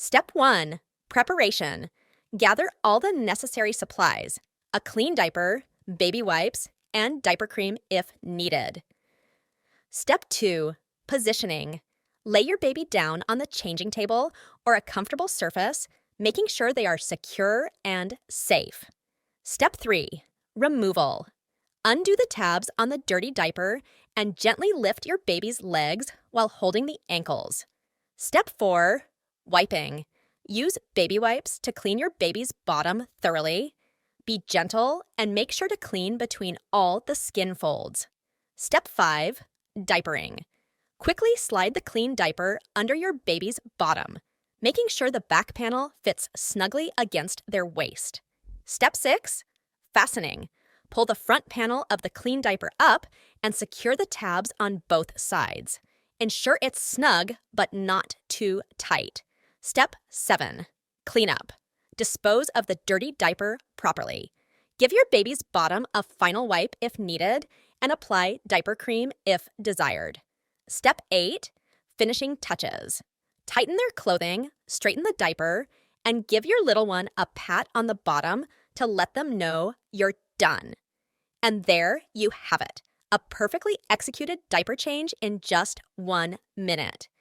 Step 1. Preparation. Gather all the necessary supplies: a clean diaper, baby wipes, and diaper cream if needed. Step 2. Positioning. Lay your baby down on the changing table or a comfortable surface, making sure they are secure and safe. Step 3. Removal. Undo the tabs on the dirty diaper and gently lift your baby's legs while holding the ankles. Step 4. Wiping. Use baby wipes to clean your baby's bottom thoroughly. Be gentle and make sure to clean between all the skin folds. Step 5. Diapering. Quickly slide the clean diaper under your baby's bottom, making sure the back panel fits snugly against their waist. Step 6. Fastening. Pull the front panel of the clean diaper up and secure the tabs on both sides. Ensure it's snug but not too tight. Step 7. Cleanup. Dispose of the dirty diaper properly. Give your baby's bottom a final wipe if needed and apply diaper cream if desired. Step 8. Finishing touches. Tighten their clothing, straighten the diaper, and give your little one a pat on the bottom to let them know you're done. And there you have it, a perfectly executed diaper change in just 1 minute.